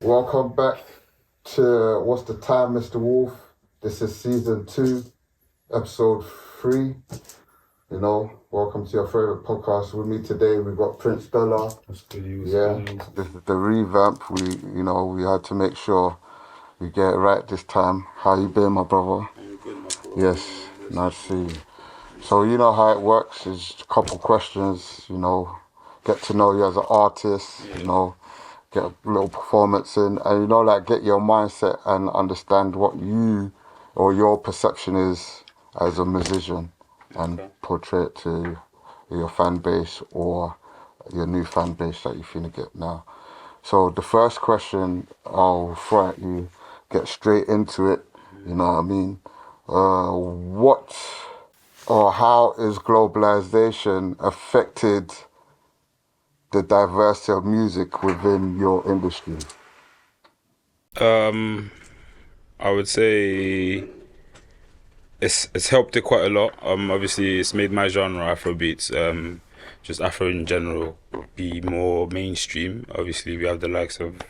Welcome back to What's the Time, Mr. Wolf? This is season 2, episode 3. You know, welcome to your favorite podcast. With me today, we've got Prince Dolla. That's good. This is the revamp. We had to make sure we get it right this time. How you been, my brother? I'm good, my bro. Yes, nice to see you. So you know how it works. Is a couple questions. Get to know you as an artist. Get a little performance in, and get your mindset and understand what you or your perception is as a musician, and portray it to your fan base or your new fan base that you're finna get now. So the first question, I'll throw at you, get straight into it. You know what I mean? What or how is globalization affected the diversity of music within your industry? I would say it's helped it quite a lot. Obviously it's made my genre, Afro beats, just Afro in general, be more mainstream. Obviously we have the likes of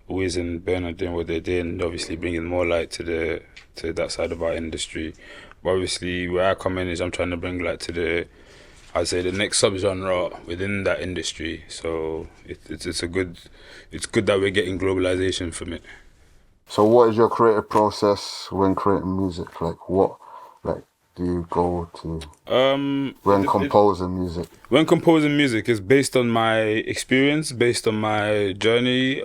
Wiz and Bernard doing what they're doing, obviously bringing more light to that side of our industry. But obviously where I come in is I'm trying to bring light to I'd say the next subgenre within that industry. So it's good that we're getting globalization from it. So what is your creative process when creating music? What do you go to when composing music? When composing music, it's based on my experience, based on my journey.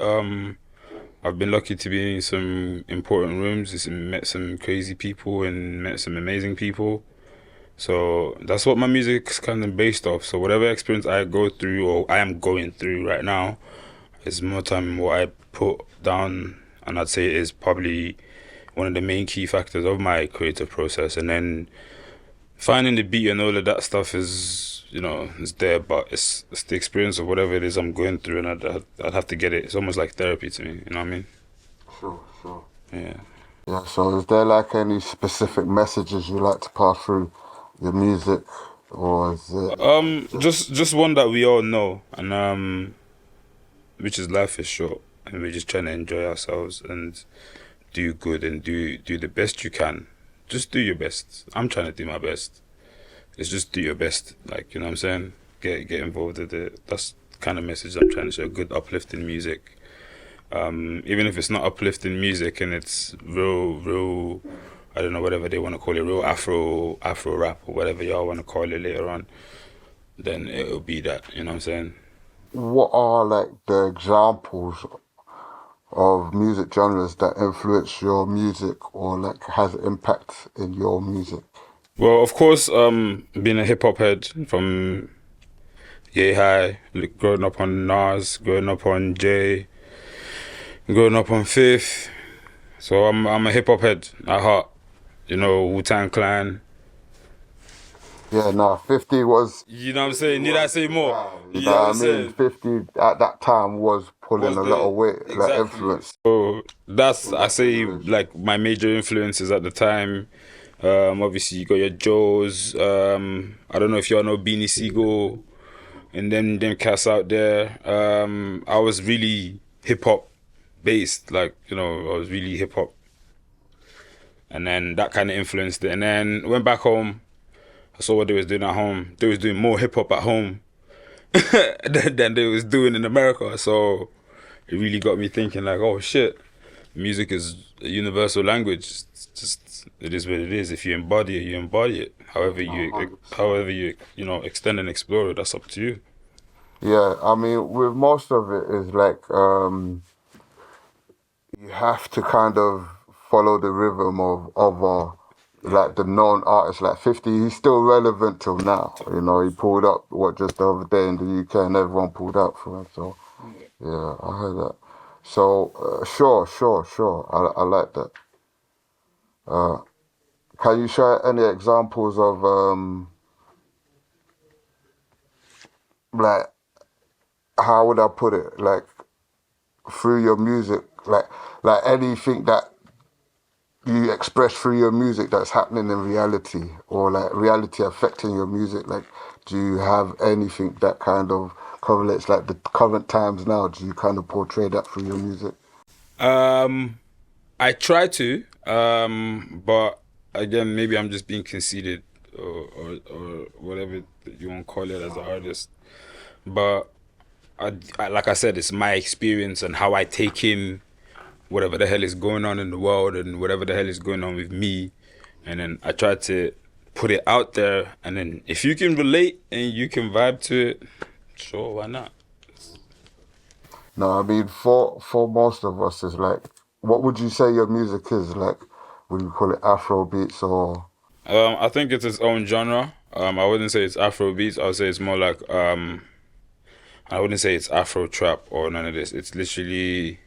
I've been lucky to be in some important rooms, met some crazy people and met some amazing people. So that's what my music's kind of based off. So whatever experience I go through or I am going through right now is more time what I put down, and I'd say it is probably one of the main key factors of my creative process. And then finding the beat and all of that stuff is, it's there, but it's the experience of whatever it is I'm going through, and I'd have to get it. It's almost like therapy to me, you know what I mean? Sure. Yeah. Yeah, so is there any specific messages you like to pass through your music, or is it just one that we all know, and which is life is short, and we're just trying to enjoy ourselves and do good and do the best you can. Just do your best. I'm trying to do my best. It's just do your best, you know what I'm saying? Get involved with it. That's the kind of message I'm trying to show. Good uplifting music. Even if it's not uplifting music and it's real, I don't know, whatever they want to call it, real Afro rap or whatever y'all want to call it later on, then it'll be that, you know what I'm saying? What are the examples of music genres that influence your music or has impact in your music? Well, of course, being a hip hop head from yay high, growing up on Nas, growing up on Jay, growing up on Fifth. So I'm a hip hop head at heart. Wu-Tang Clan. Yeah, 50 was... You know what I'm saying? Need I say more? You know what I mean? 50 at that time was pulling a lot of weight, exactly. Influence. So that's, I say, my major influences at the time. Obviously, you got your Joes. I don't know if y'all know Beanie Siegel and them cats out there. I was really hip-hop based, I was really hip-hop. And then that kind of influenced it. And then went back home. I saw what they was doing at home. They was doing more hip hop at home than they was doing in America. So it really got me thinking oh shit, music is a universal language. It's just, it is what it is. If you embody it, you embody it. However you extend and explore it, that's up to you. Yeah, I mean, with most of it is you have to kind of follow the rhythm of the known artists. 50, he's still relevant till now. He pulled up just the other day in the UK, and everyone pulled out for him. So yeah, I heard that. So sure. I like that. Can you share any examples of how would I put it? Through your music, anything that you express through your music that's happening in reality, or reality affecting your music. Do you have anything that kind of correlates like the current times now? Do you kind of portray that through your music? I try to, but again, maybe I'm just being conceited or whatever you want to call it as an artist. But I, like I said, it's my experience and how I take in whatever the hell is going on in the world and whatever the hell is going on with me, and then I try to put it out there, and then if you can relate and you can vibe to it, sure, why not? No, I mean, for most of us, it's like, what would you say your music is? Like, would you call it Afro beats or? I think it's its own genre. I wouldn't say it's Afro beats. I would say it's more like I wouldn't say it's Afro trap or none of this. It's literally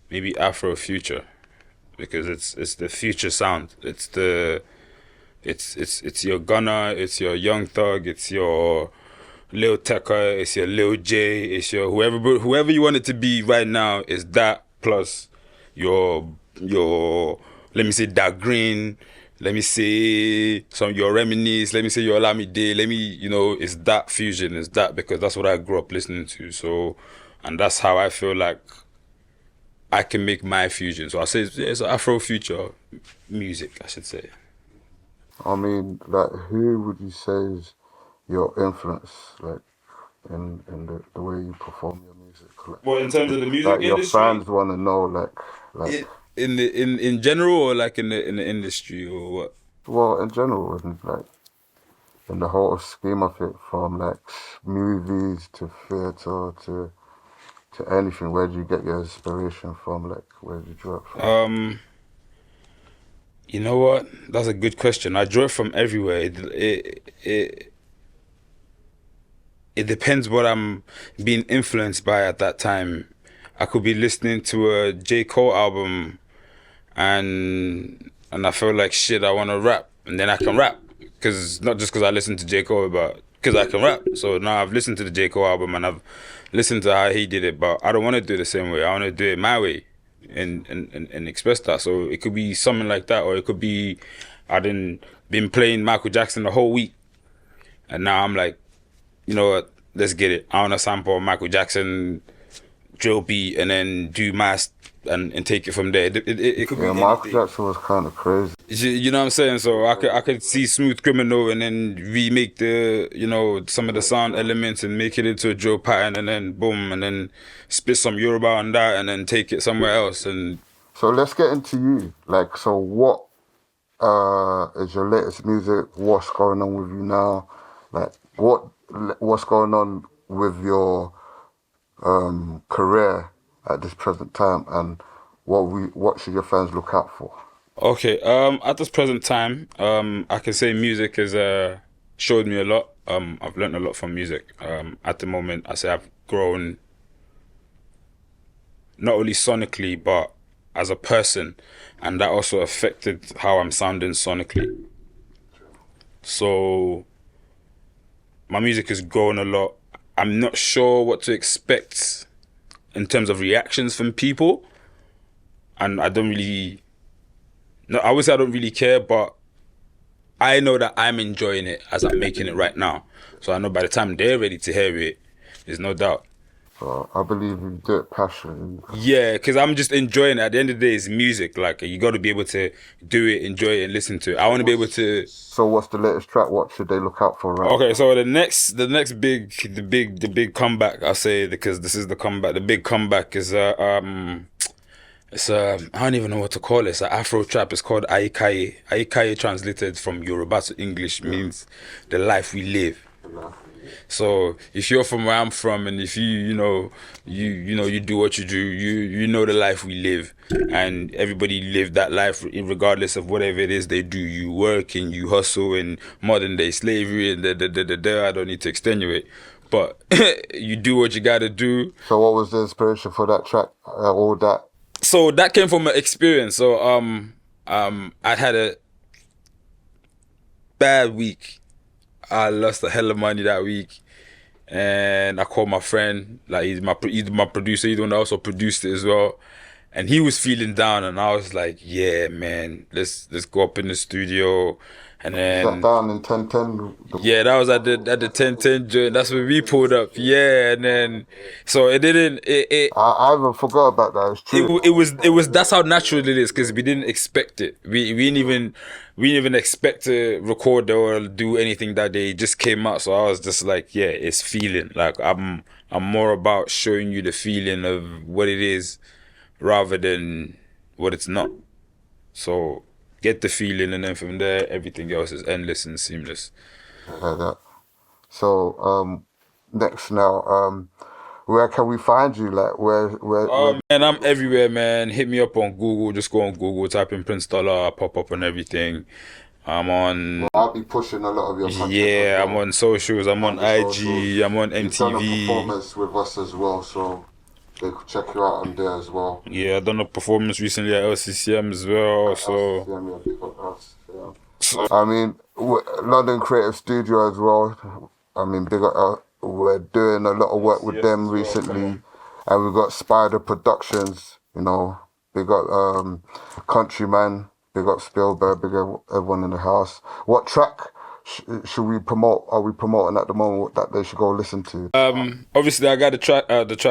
maybe Afro future, because it's the future sound. It's your Gunna, it's your Young Thug, it's your Lil Tecca, it's your Lil J, it's your whoever you want it to be right now is that, plus your let me say that Green, let me say some your Reminisce, let me say your Olamide, it's that fusion, it's that, because that's what I grew up listening to. So, and that's how I feel like I can make my fusion. So I say it's Afro future music, I should say. I mean, like, who would you say is your influence, like, in the way you perform your music? Like, Well, in terms of the music like industry, your fans want to know, like in general, or like in the industry, or what? well, in general, and like in the whole scheme of it, from like movies to theatre to anything. Where do you get your inspiration from? Like, where do you draw it from? You know what? That's a good question. I draw it from everywhere. It depends what I'm being influenced by at that time. I could be listening to a J. Cole album and I feel like shit, I want to rap, and then I can rap. Cause not just because I listen to J. Cole, but because I can rap. So now I've listened to the J. Cole album and I've listened to how he did it, but I don't want to do it the same way. I want to do it my way and express that. So it could be something like that, or it could be I done been playing Michael Jackson the whole week, and now I'm like, you know what, let's get it. I want to sample Michael Jackson drill beat and then do and take it from there. It could be anything. Michael Jackson was kind of crazy. You know what I'm saying? So I could see Smooth Criminal and then remake some of the sound elements and make it into a drill pattern, and then boom, and then spit some Yoruba on that and then take it somewhere else. And so let's get into you. Like, so what is your latest music? What's going on with you now? Like, what's going on with your career at this present time, and what should your fans look out for? Okay, at this present time, I can say music has showed me a lot. I've learned a lot from music. At the moment, I say I've grown not only sonically, but as a person, and that also affected how I'm sounding sonically. So my music has grown a lot. I'm not sure what to expect in terms of reactions from people, and I would say I don't really care, but I know that I'm enjoying it as I'm making it right now. So I know by the time they're ready to hear it, there's no doubt. So I believe you do it passionately. Yeah, because I'm just enjoying it. At the end of the day, it's music. Like, you got to be able to do it, enjoy it, and listen to it. I want to be able to. So what's the latest track? What should they look out for? Right? Okay, so the next big comeback, I say, because this is the comeback. The big comeback is I don't even know what to call it. It's an Afro trap. It's called Aikaye. Aikaye, translated from Yoruba to English, means the life we live. So if you're from where I'm from, and if you do what you do, you know the life we live, and everybody live that life regardless of whatever it is they do. You work and you hustle, and modern day slavery and I don't need to extenuate, but you do what you gotta do. So what was the inspiration for that track? All that. So that came from an experience. So I had a bad week. I lost a hell of money that week, and I called my friend. Like, he's my producer. He's the one that also produced it as well. and he was feeling down, and I was like, yeah, man, let's go up in the studio. And then That down in 1010. yeah, that was at the 1010 joint. That's when we pulled up. Yeah, and then so it didn't. I even forgot about that. It's true. It was. That's how natural it is because we didn't expect it. We didn't even expect to record or do anything that day. It just came out. So I was just like, yeah, it's feeling. Like I'm more about showing you the feeling of what it is rather than what it's not. So get the feeling, and then from there, everything else is endless and seamless. Like that. So, next now, where can we find you? Like, where? Man, I'm everywhere, man. Hit me up on Google. Just go on Google, type in Prince Dolla, I'll pop up on everything. I'm on. Well, I'll be pushing a lot of your content. Yeah, I'm on socials. I'm on IG. I'm on You've done a MTV. performance with us as well, so they could check you out on there as well. Yeah, I done a performance recently at LCCM as well. So I mean, London Creative Studio as well. I mean, we're doing a lot of work with them recently, and we've got Spider Productions. You know, we got Countryman. Big up Spielberg, big up everyone in the house. What track should we promote? Are we promoting at the moment that they should go listen to? Obviously I got the track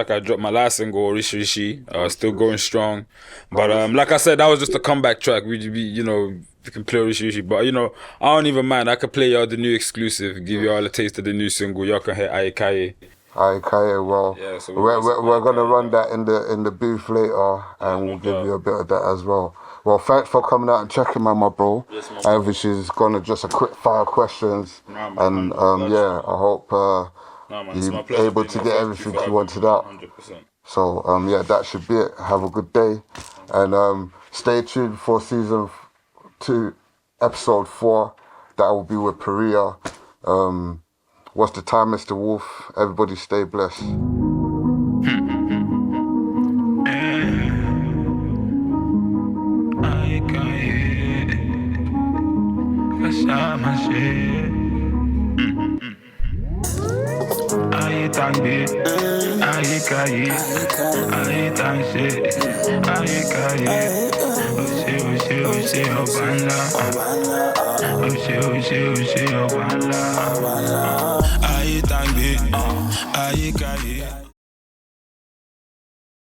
I dropped my last single, Rishi Rishi, still going strong. But like I said, that was just a comeback track. We can play Rishi Rishi, but I don't even mind. I could play y'all the new exclusive, give y'all a taste of the new single. Y'all can hear Aikaye. Aikaye, well, yeah, so we're gonna run that in the booth later, and we'll give you a bit of that as well. Well, thanks for coming out and checking my bro. Yes, Which is gonna just a quick fire questions, and yeah, I hope you're able to get everything you wanted out. 100%. So yeah, that should be it. Have a good day, and stay tuned for season 2, episode 4. That will be with Perea. What's the time, Mr. Wolf? Everybody stay blessed. Aye,